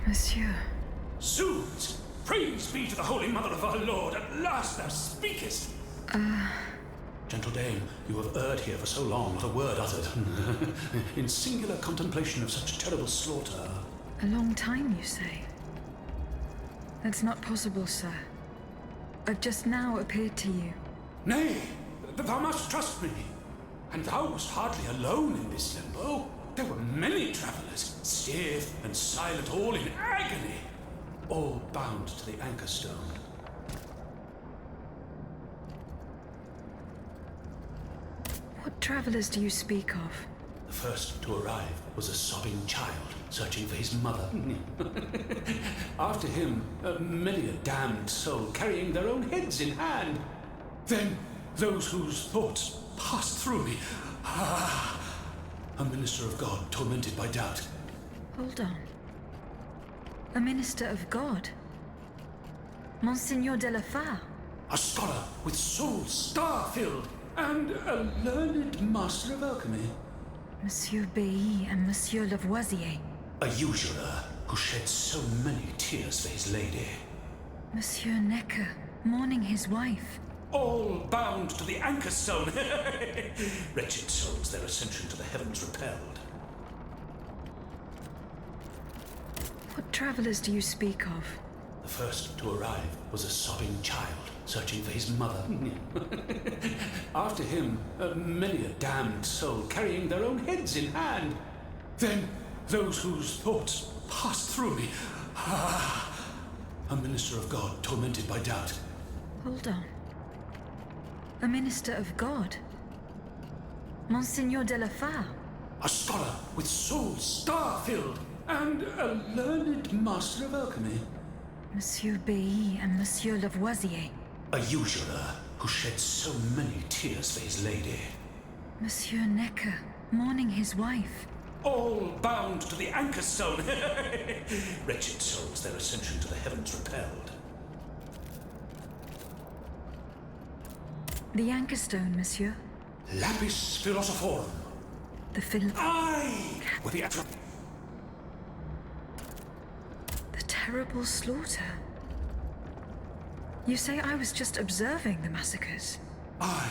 Monsieur. Zounds! Praise be to the Holy Mother of our Lord, at last thou speakest! Gentle dame, you have erred here for so long, not a word uttered. In singular contemplation of such terrible slaughter. A long time, you say? That's not possible, sir. I've just now appeared to you. Nay, thou must trust me. And thou wast hardly alone in this limbo. There were many travellers, stiff and silent, all in agony, all bound to the anchor stone. What travellers do you speak of? The first to arrive was a sobbing child, searching for his mother. After him, many a damned soul carrying their own heads in hand. Then those whose thoughts passed through me. A minister of God tormented by doubt. Hold on. A minister of God? Monseigneur de la Fare? A scholar with soul star-filled, and a learned master of alchemy. Monsieur Bailly and Monsieur Lavoisier. A usurer who shed so many tears for his lady. Monsieur Necker, mourning his wife. All bound to the anchor stone. Wretched souls, their ascension to the heavens repelled. What travellers do you speak of? The first to arrive was a sobbing child, searching for his mother. After him, many a damned soul carrying their own heads in hand. Then those whose thoughts passed through me. A minister of God tormented by doubt. Hold on. A minister of God? Monseigneur de la Fare? A scholar with soul star-filled, and a learned master of alchemy. Monsieur Bailly and Monsieur Lavoisier. A usurer who shed so many tears for his lady. Monsieur Necker, mourning his wife. All bound to the anchor stone. Wretched souls, their ascension to the heavens repelled. The anchor stone, monsieur? Lapis philosophorum. The Aye! With the The terrible slaughter. You say I was just observing the massacres? Aye.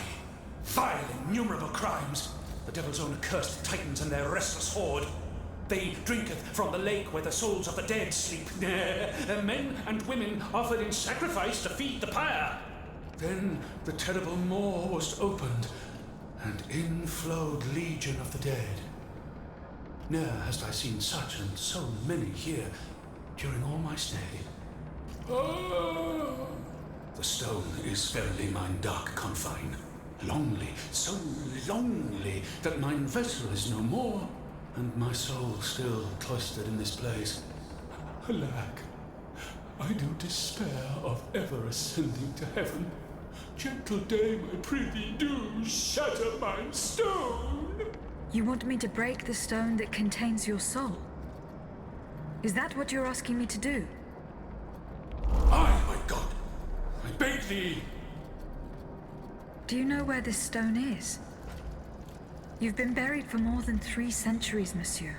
Vile, innumerable crimes. The devil's own accursed titans and their restless horde. They drinketh from the lake where the souls of the dead sleep. Men and women offered in sacrifice to feed the pyre. Then the terrible maw was opened, and in flowed legion of the dead. Ne'er hast I seen such and so many here during all my stay. The stone is verily mine dark confine. Lonely, so lonely, that mine vessel is no more, and my soul still cloistered in this place. Alack, I do despair of ever ascending to heaven. Gentle dame, I prithee do shatter mine stone. You want me to break the stone that contains your soul? Is that what you're asking me to do? Aye, my God, I beg thee. Do you know where this stone is? You've been buried for more than 3 centuries, monsieur.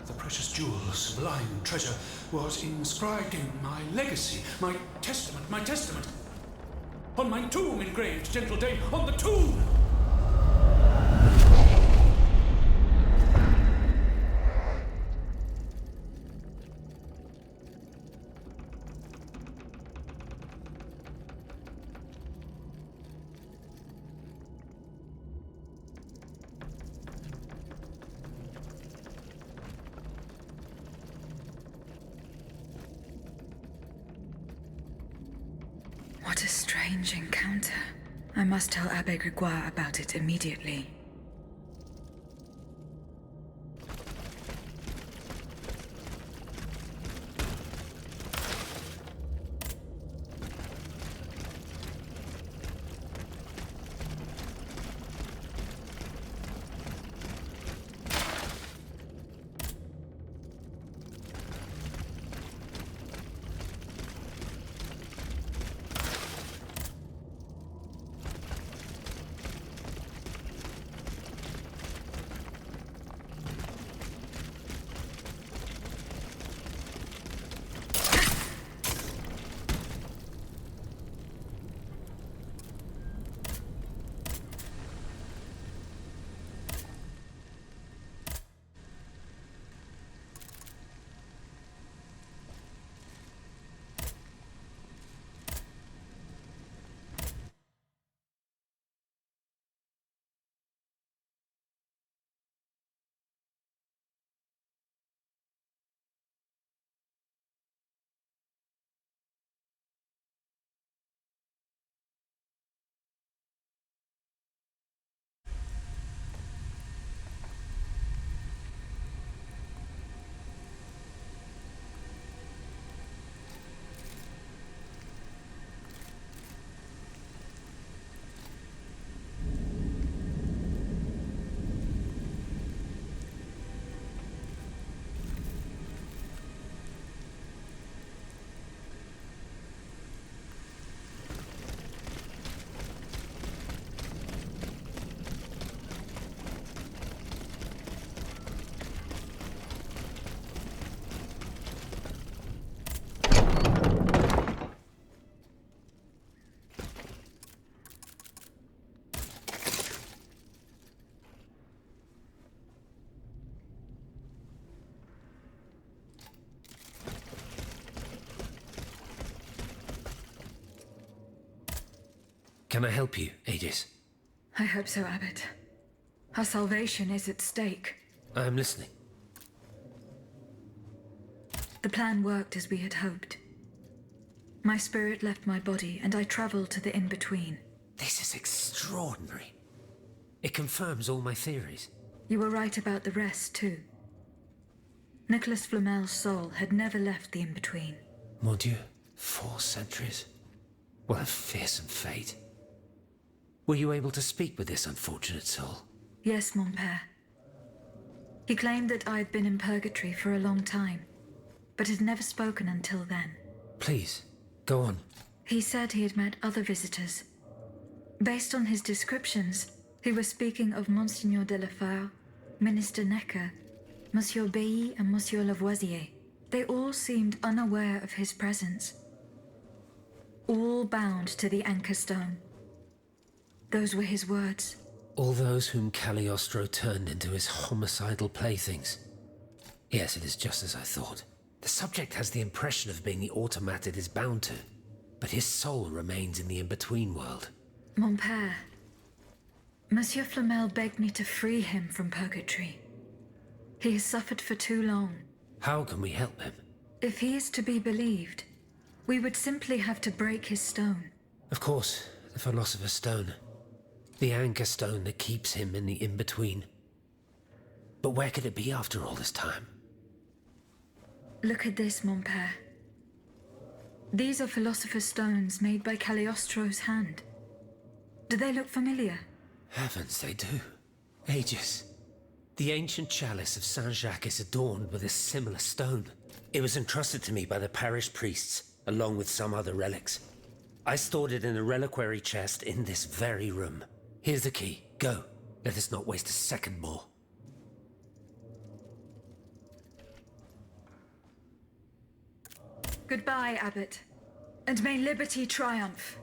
The precious jewel, sublime treasure, was inscribed in my legacy, my testament. On my tomb engraved, gentle dame, on the tomb! What a strange encounter. I must tell Abbe Grégoire about it immediately. Can I help you, Aegis? I hope so, Abbot. Our salvation is at stake. I'm listening. The plan worked as we had hoped. My spirit left my body, and I traveled to the in-between. This is extraordinary. It confirms all my theories. You were right about the rest, too. Nicholas Flamel's soul had never left the in-between. Mon Dieu, 4 centuries. What a fearsome fate. Were you able to speak with this unfortunate soul? Yes, mon père. He claimed that I had been in purgatory for a long time, but had never spoken until then. Please, go on. He said he had met other visitors. Based on his descriptions, he was speaking of Monseigneur de la Fare, Minister Necker, Monsieur Bailly and Monsieur Lavoisier. They all seemed unaware of his presence. All bound to the Anchor Stone. Those were his words. All those whom Cagliostro turned into his homicidal playthings. Yes, it is just as I thought. The subject has the impression of being the automat it is bound to, but his soul remains in the in-between world. Mon père, Monsieur Flamel begged me to free him from purgatory. He has suffered for too long. How can we help him? If he is to be believed, we would simply have to break his stone. Of course, the Philosopher's Stone. The Anchor Stone that keeps him in the in-between. But where could it be after all this time? Look at this, mon père. These are Philosopher's Stones made by Cagliostro's hand. Do they look familiar? Heavens, they do. Aegis. The ancient chalice of Saint-Jacques is adorned with a similar stone. It was entrusted to me by the parish priests, along with some other relics. I stored it in a reliquary chest in this very room. Here's the key. Go. Let us not waste a second more. Goodbye, Abbot. And may liberty triumph.